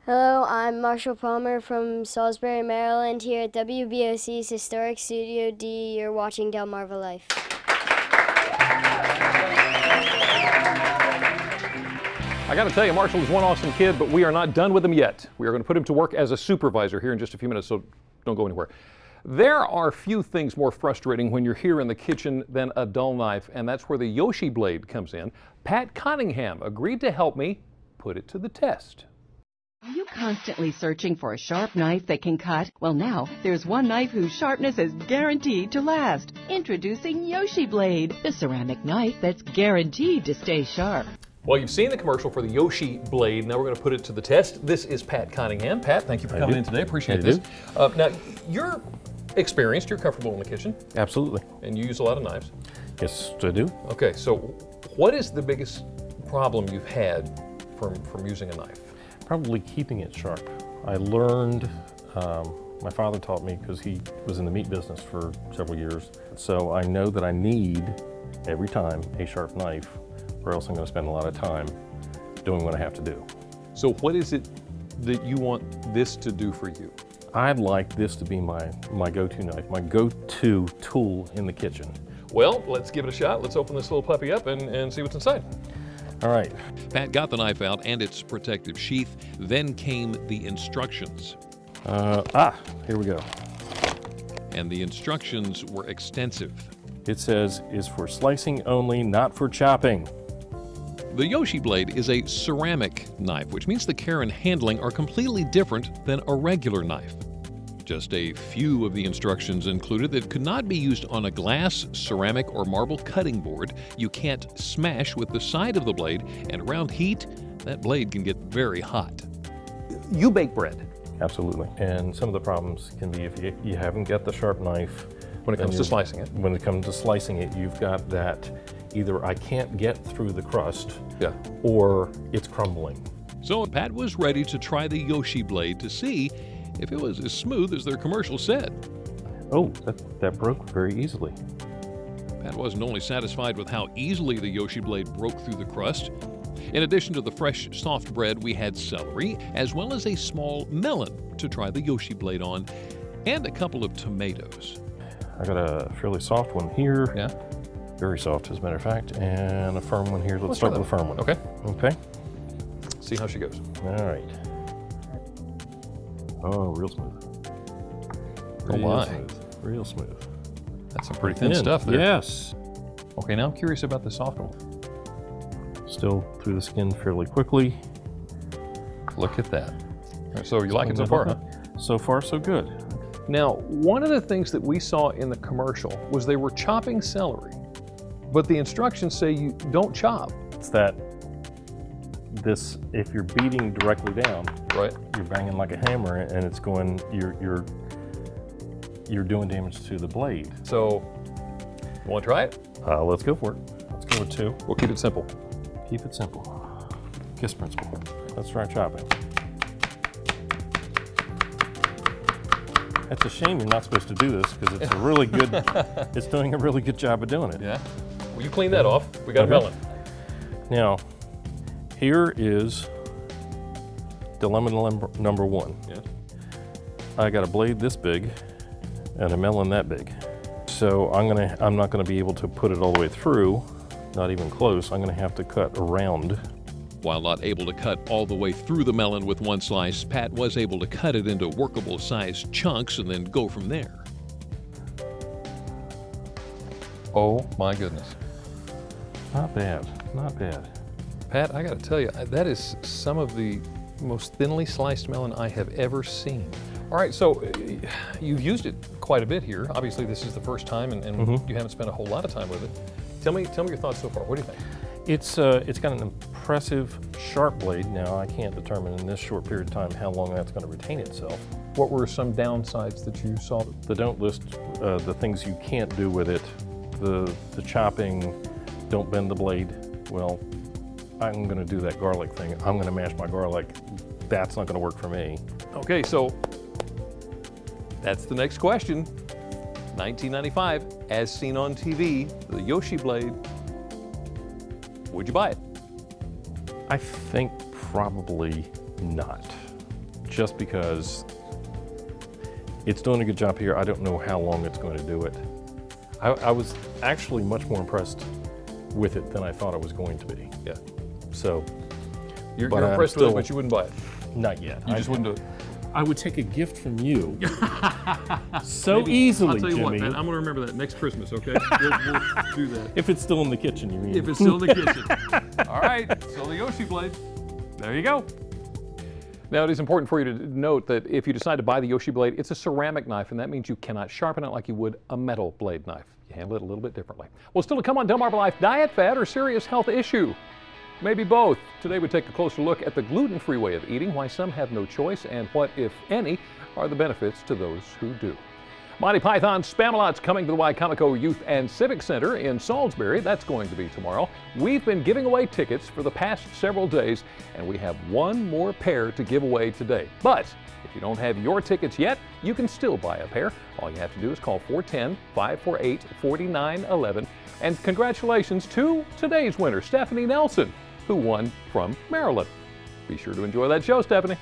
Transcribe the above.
Hello, I'm Marshall Palmer from Salisbury, Maryland, here at WBOC's Historic Studio D. You're watching Delmarva Life. I got to tell you, Marshall is one awesome kid, but we are not done with him yet. We are going to put him to work as a supervisor here in just a few minutes, so don't go anywhere. There are few things more frustrating when you're here in the kitchen than a dull knife, and that's where the Yoshi blade comes in. Pat Cunningham agreed to help me put it to the test. Are you constantly searching for a sharp knife that can cut? Well, now there's one knife whose sharpness is guaranteed to last. Introducing Yoshi Blade, the ceramic knife that's guaranteed to stay sharp. Well, you've seen the commercial for the Yoshi blade. Now we're going to put it to the test. This is Pat Cunningham. Pat, thank you for coming in today. Appreciate this. Now, you're experienced. You're comfortable in the kitchen. Absolutely. And you use a lot of knives. Yes, I do. Okay, so what is the biggest problem you've had from using a knife? Probably keeping it sharp. I learned, my father taught me because he was in the meat business for several years. So I know that I need, every time, a sharp knife, or else I'm going to spend a lot of time doing what I have to do. So what is it that you want this to do for you? I'd like this to be my go-to knife, my go-to tool in the kitchen. Well, let's give it a shot. Let's open this little puppy up and see what's inside. All right. Pat got the knife out and its protective sheath. Then came the instructions. Here we go. And the instructions were extensive. It says, is for slicing only, not for chopping. The Yoshi blade is a ceramic knife, which means the care and handling are completely different than a regular knife. Just a few of the instructions included that could not be used on a glass, ceramic, or marble cutting board. You can't smash with the side of the blade, and around heat, that blade can get very hot. You bake bread. Absolutely. And some of the problems can be if you haven't got the sharp knife. When it comes to slicing it. When it comes to slicing it, you've got that either I can't get through the crust, or it's crumbling. So Pat was ready to try the Yoshi blade to see if it was as smooth as their commercial said. Oh, that broke very easily. Pat wasn't only satisfied with how easily the Yoshi blade broke through the crust. In addition to the fresh, soft bread, we had celery, as well as a small melon to try the Yoshi blade on, and a couple of tomatoes. I got a fairly soft one here. Yeah. Very soft, as a matter of fact, and a firm one here. Let's start with the firm one. Okay. Okay. See how she goes. All right. Oh, real smooth. Oh my. Smooth. Real smooth. That's some pretty thin stuff there. Yes. Okay, now I'm curious about the soft one. Still through the skin fairly quickly. Look at that. All right, so you like it so far, huh? So far, so good. Now, one of the things that we saw in the commercial was they were chopping celery, but the instructions say you don't chop. It's that if you're beating directly down, right, you're banging like a hammer, and it's going. You're doing damage to the blade. So, you want to try it? Let's go for it. Let's go with 2. We'll keep it simple. Keep it simple. KISS principle. Let's try chopping. It's a shame you're not supposed to do this because it's a really good. It's doing a really good job of doing it. Yeah. Well, you clean that off. We got a melon. Now, here is dilemma number 1. Yeah. I got a blade this big and a melon that big. So I'm not gonna be able to put it all the way through, not even close. I'm gonna have to cut around. While not able to cut all the way through the melon with one slice, Pat was able to cut it into workable sized chunks and then go from there. Oh my goodness. Not bad, not bad. Pat, I gotta tell you, that is some of the most thinly sliced melon I have ever seen. All right, so you've used it quite a bit here. Obviously, this is the first time, and you haven't spent a whole lot of time with it. Tell me your thoughts so far. What do you think? It's got an impressive sharp blade. Now, I can't determine in this short period of time how long that's going to retain itself. What were some downsides that you saw? They don't list the things you can't do with it. The chopping, don't bend the blade. Well, I'm going to do that garlic thing. I'm going to mash my garlic. That's not going to work for me. Okay, so that's the next question. 1995, as seen on TV, the Yoshi blade. Would you buy it? I think probably not. just because it's doing a good job here. I don't know how long it's going to do it. I was actually much more impressed with it than I thought I was going to be. Yeah. So, You're but I'm impressed with it, still- but you wouldn't buy it. Not yet. You just wouldn't do it. I would take a gift from you so easily, I'll tell you Jimmy. what, man, I'm going to remember that next Christmas, okay? We'll do that. If it's still in the kitchen, you mean? If it's still in the kitchen. All right, so the Yoshi blade. There you go. Now, it is important for you to note that if you decide to buy the Yoshi blade, it's a ceramic knife, and that means you cannot sharpen it like you would a metal blade knife. You handle it a little bit differently. Well, still to come on Delmarva Life, diet, fad, or serious health issue? Maybe both. Today we take a closer look at the gluten-free way of eating, why some have no choice, and what, if any, are the benefits to those who do. Monty Python's Spamalot's coming to the Wicomico Youth and Civic Center in Salisbury. That's going to be tomorrow. We've been giving away tickets for the past several days, and we have one more pair to give away today. But if you don't have your tickets yet, you can still buy a pair. All you have to do is call 410-548-4911. And congratulations to today's winner, Stephanie Nelson, who won from Maryland. Be sure to enjoy that show, Stephanie.